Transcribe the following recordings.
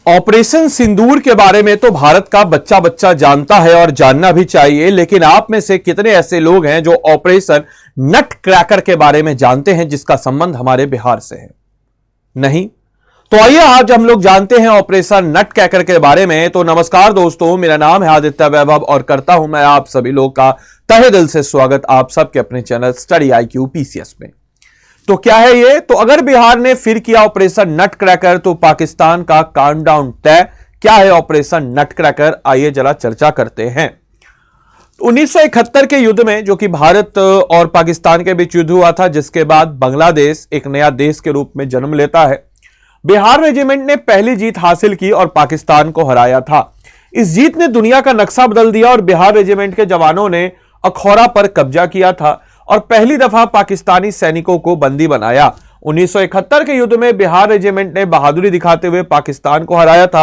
Operation सिंदूर के बारे में तो भारत का बच्चा बच्चा जानता है और जानना भी चाहिए, लेकिन आप में से कितने ऐसे लोग हैं जो ऑपरेशन नट क्रैकर के बारे में जानते हैं, जिसका संबंध हमारे बिहार से है? नहीं। तो आइए आज हम लोग जानते हैं ऑपरेशन नट क्रैकर के बारे में। तो नमस्कार दोस्तों, मेरा नाम है आदित्य वैभव और करता हूं मैं आप सभी लोग का तहे दिल से स्वागत आप सबके अपने चैनल स्टडी IQ PCS में। तो क्या है ये? तो अगर बिहार ने फिर किया ऑपरेशन नट क्रैकर तो पाकिस्तान का काउंटडाउन तय। क्या है ऑपरेशन नट क्रैकर? आइए जरा चर्चा करते हैं। 1971 के युद्ध में, जो कि भारत और पाकिस्तान के बीच युद्ध हुआ था, जिसके बाद बांग्लादेश एक नया देश के रूप में जन्म लेता है, बिहार रेजिमेंट ने पहली जीत हासिल की और पाकिस्तान को हराया था। इस जीत ने दुनिया का नक्शा बदल दिया और बिहार रेजिमेंट के जवानों ने अखौरा पर कब्जा किया था और पहली दफा पाकिस्तानी सैनिकों को बंदी बनाया। 1971 के युद्ध में बिहार रेजिमेंट ने बहादुरी दिखाते हुए पाकिस्तान को हराया था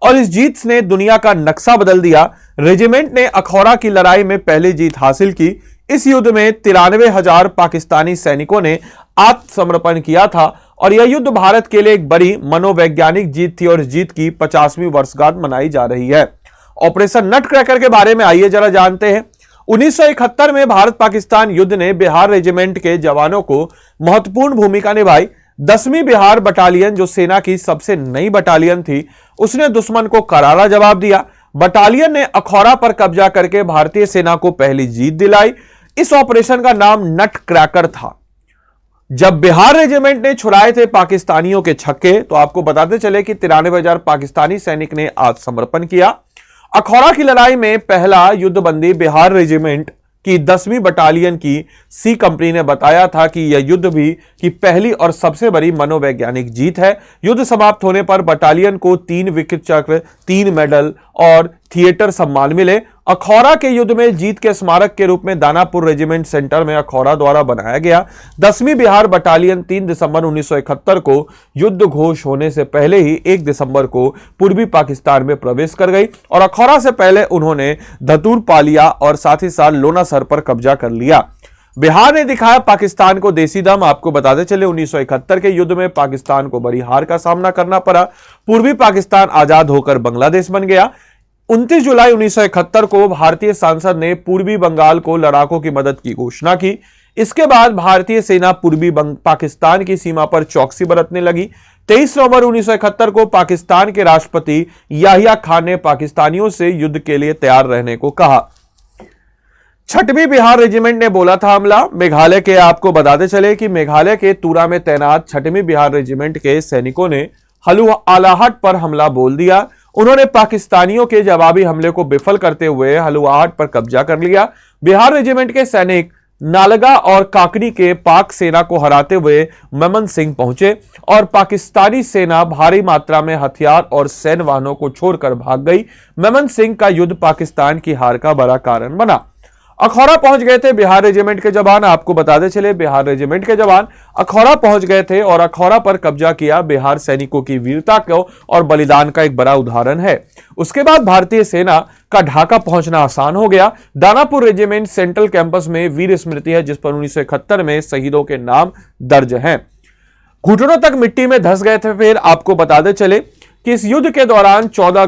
और इस जीत ने दुनिया का नक्शा बदल दिया। रेजिमेंट ने अखौरा की लड़ाई में पहली जीत हासिल की। इस युद्ध में 93,000 पाकिस्तानी सैनिकों ने आत्मसमर्पण किया था और यह युद्ध भारत के लिए एक बड़ी मनोवैज्ञानिक जीत थी और इस जीत की 50वीं वर्षगांठ मनाई जा रही है। ऑपरेशन नट क्रैकर के बारे में आइए जरा जानते हैं। 1971 में भारत पाकिस्तान युद्ध ने बिहार रेजिमेंट के जवानों को महत्वपूर्ण भूमिका निभाई। 10वीं बिहार बटालियन, जो सेना की सबसे नई बटालियन थी, उसने दुश्मन को करारा जवाब दिया। बटालियन ने अखौरा पर कब्जा करके भारतीय सेना को पहली जीत दिलाई। इस ऑपरेशन का नाम नट क्रैकर था। जब बिहार रेजिमेंट ने छुड़ाए थे पाकिस्तानियों के छक्के, तो आपको बताते चले कि 93,000 पाकिस्तानी सैनिक ने आत्मसमर्पण किया। अखौरा की लड़ाई में पहला युद्धबंदी बिहार रेजिमेंट की 10वीं बटालियन की सी कंपनी ने बताया था कि यह युद्ध भी की पहली और सबसे बड़ी मनोवैज्ञानिक जीत है। युद्ध समाप्त होने पर बटालियन को 3 विक्रम चक्र, 3 मेडल और थिएटर सम्मान मिले। अखौरा के युद्ध में जीत के स्मारक के रूप में दानापुर रेजिमेंट सेंटर में अखौरा द्वारा बनाया गया। 10वीं बिहार बटालियन 3 दिसंबर 1971 को युद्ध घोष होने से पहले ही 1 दिसंबर को पूर्वी पाकिस्तान में प्रवेश कर गई और अखौरा से पहले उन्होंने धतूर पा लिया और साथ ही साथ लोनासर पर कब्जा कर लिया। बिहार ने दिखाया पाकिस्तान को देसी दम। आपको बताते चले 1971 के युद्ध में पाकिस्तान को बड़ी हार का सामना करना पड़ा। पूर्वी पाकिस्तान आजाद होकर बांग्लादेश बन गया। 29 जुलाई 1971 को भारतीय सांसद ने पूर्वी बंगाल को लड़ाकों की मदद की घोषणा की। इसके बाद भारतीय सेना पूर्वी पाकिस्तान की सीमा पर चौकसी बरतने लगी। 23 नवंबर 1971 को पाकिस्तान के राष्ट्रपति याहिया खान ने पाकिस्तानियों से युद्ध के लिए तैयार रहने को कहा। 6वीं बिहार रेजिमेंट ने बोला था हमला। मेघालय के, आपको बताते चले कि मेघालय के तुरा में तैनात 6वीं बिहार रेजिमेंट के सैनिकों ने हलुआहाट पर हमला बोल दिया। उन्होंने पाकिस्तानियों के जवाबी हमले को विफल करते हुए हलुआहाट पर कब्जा कर लिया। बिहार रेजिमेंट के सैनिक नालगा और काकनी के पाक सेना को हराते हुए मेमनसिंह पहुंचे और पाकिस्तानी सेना भारी मात्रा में हथियार और सैन्य वाहनों को छोड़कर भाग गई। मेमनसिंह का युद्ध पाकिस्तान की हार का बड़ा कारण बना। अखौरा पहुंच गए थे बिहार रेजिमेंट के जवान। आपको बताते चले बिहार रेजिमेंट के जवान अखौरा पहुंच गए थे और अखौरा पर कब्जा किया। बिहार सैनिकों की वीरता को और बलिदान का एक बड़ा उदाहरण है। उसके बाद भारतीय सेना का ढाका पहुंचना आसान हो गया। दानापुर रेजिमेंट सेंट्रल कैंपस में वीर स्मृति है, जिस पर 1971 में शहीदों के नाम दर्ज हैं। घुटनों तक मिट्टी में धंस गए थे। फिर आपको बताते चले कि इस युद्ध के दौरान 14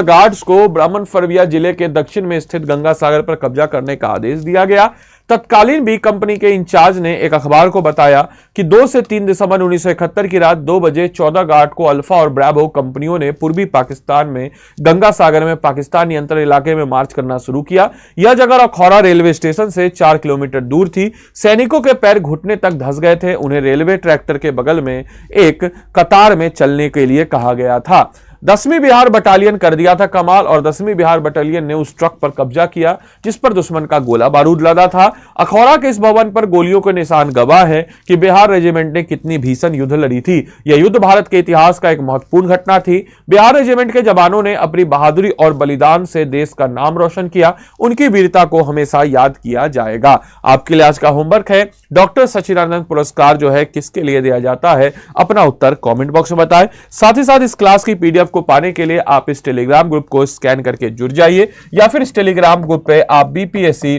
गार्ड्स को ब्राह्मणफरविया जिले के दक्षिण में स्थित गंगा सागर पर कब्जा करने का आदेश दिया गया। तत्कालीन बी कंपनी के इंचार्ज ने एक अखबार को बताया कि 2 से 3 दिसंबर 1971 की रात 2 बजे 14 गार्ड को अल्फा और ब्रावो कंपनियों ने पूर्वी पाकिस्तान में गंगा सागर में पाकिस्तान नियंत्रण इलाके में मार्च करना शुरू किया। यह जगह अखौरा रेलवे स्टेशन से 4 किलोमीटर दूर थी। सैनिकों के पैर घुटने तक धंस गए थे। उन्हें रेलवे ट्रैक्टर के बगल में एक कतार में चलने के लिए कहा गया था। 10वीं बिहार बटालियन कर दिया था कमाल और 10वीं बिहार बटालियन ने उस ट्रक पर कब्जा किया जिस पर दुश्मन का गोला बारूद लदा था। अखौरा के इस भवन पर गोलियों के निशान गवाह है कि बिहार रेजिमेंट ने कितनी भीषण युद्ध लड़ी थी। यह युद्ध भारत के इतिहास का एक महत्वपूर्ण घटना थी। बिहार रेजिमेंट के जवानों ने अपनी बहादुरी और बलिदान से देश का नाम रोशन किया। उनकी वीरता को हमेशा याद किया जाएगा। आपके लिए आज का होमवर्क है, डॉक्टर सचिदानंद पुरस्कार जो है किसके लिए दिया जाता है? अपना उत्तर कमेंट बॉक्स में बताएं। साथ ही साथ इस क्लास की पीडीएफ को पाने के लिए आप इस टेलीग्राम ग्रुप को स्कैन करके जुड़ जाइए या फिर इस टेलीग्राम ग्रुप पे आप बीपीएससी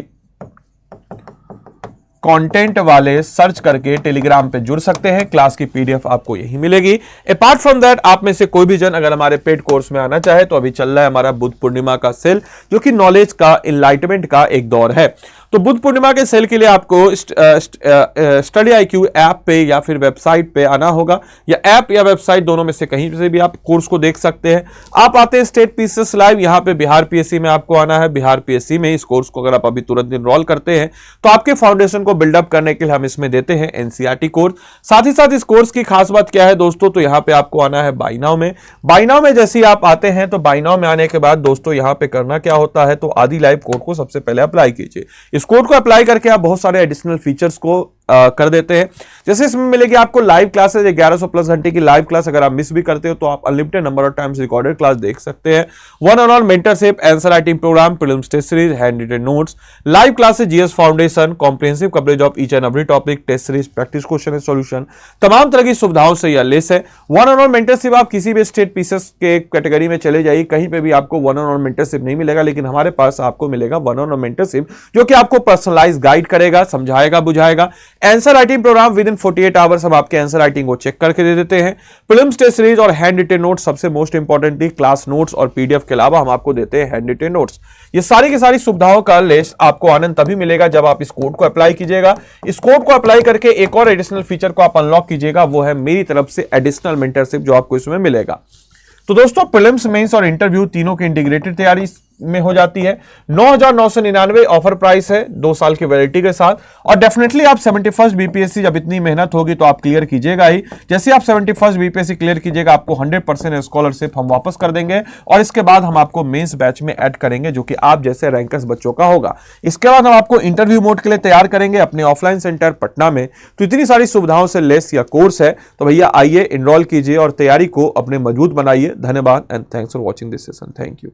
कंटेंट वाले सर्च करके टेलीग्राम पे जुड़ सकते हैं। क्लास की पीडीएफ आपको यही मिलेगी। अपार्ट फ्रॉम दैट, आप में से कोई भी जन अगर हमारे पेड कोर्स में आना चाहे तो अभी चल रहा है हमारा बुद्ध पूर्णिमा का सेल, जो कि नॉलेज का, इनलाइटमेंट का एक दौर है। तो बुद्ध पूर्णिमा के सेल के लिए आपको स्टडी IQ ऐप पे या फिर वेबसाइट पे आना होगा, या ऐप या वेबसाइट दोनों में से कहीं से भी आप कोर्स को देख सकते हैं। आप आते हैं स्टेट पीसीएस लाइव, यहाँ पे बिहार PSC में आपको आना है। बिहार PSC में इस कोर्स को अगर आप अभी तुरंत इनरोल करते हैं तो आपके फाउंडेशन को बिल्डअप करने के लिए हम इसमें देते हैं NCERT कोर्स। साथ ही साथ इस कोर्स की खास बात क्या है दोस्तों, तो यहाँ पे आपको आना है बाय नाउ में। बाय नाउ में जैसे ही आप आते हैं तो बाय नाउ में आने के बाद दोस्तों यहाँ पे करना क्या होता है, तो आदि लाइव कोड को सबसे पहले अप्लाई कीजिए। इस कोड को अप्लाई करके आप बहुत सारे एडिशनल फीचर्स को कर देते हैं। जैसे इसमें मिलेगी आपको लाइव क्लासेस, 1100 प्लस घंटे की लाइव क्लास। अगर आप मिस भी करते हो तो आप unlimited number of times recorded class देख सकते हैं। One on one mentorship, answer writing programme, prelims test series, hand written notes, live classes, GS foundation, comprehensive coverage of each and every topic, test series, practice question and solution, तमाम तरह की सुविधाओं से यह less है। One on one mentorship, आप किसी भी स्टेट पीसेस के कैटेगरी में चले जाइए, कहीं पे भी आपको वन ऑन वन मेंटरशिप नहीं मिलेगा, लेकिन हमारे पास आपको मिलेगा वन ऑन वन मेंटरशिप, जो कि आपको पर्सनलाइज गाइड करेगा, समझाएगा, बुझाएगा। Answer writing program within 48 hours हम आपके आंसर राइटिंग को चेक करके दे देते हैं। प्रीलिम्स टेस्ट सीरीज और हैंड रिटन नोट्स, सबसे मोस्ट इंपॉर्टेंटली क्लास नोट्स और पीडीएफ के अलावा हम आपको देते हैं हैंड रिटन नोट्स। ये सारी की सारी सुविधाओं का लिस्ट आपको आनंद तभी मिलेगा जब आप इस कोड को अप्लाई कीजिएगा। इस कोड को अप्लाई करके एक और एडिशनल फीचर को आप अनलॉक कीजिएगा, वो है मेरी तरफ से एडिशनल मेंटरशिप, जो आपको इसमें मिलेगा। तो दोस्तों, प्रीलिम्स, मेंस और इंटरव्यू तीनों की इंटीग्रेटेड तैयारी में हो जाती है। 9,999 ऑफर प्राइस है 2 साल की वैलिडिटी के साथ। और डेफिनेटली आप 71st BPSC, जब इतनी मेहनत होगी तो आप क्लियर कीजिएगा ही। जैसे आप 71st BPSC क्लियर कीजिएगा, आपको 100% स्कॉलरशिप हम वापस कर देंगे, और इसके बाद हम आपको मेंस बैच में ऐड करेंगे, जो कि आप जैसे रैंकर्स बच्चों का होगा। इसके बाद हम आपको इंटरव्यू मोड के लिए तैयार करेंगे अपने ऑफलाइन सेंटर पटना में। तो इतनी सारी सुविधाओं से लेस यह कोर्स है, तो भैया आइए, इनरोल कीजिए और तैयारी को अपने मजबूत बनाइए। धन्यवाद and thanks for watching this session. Thank you.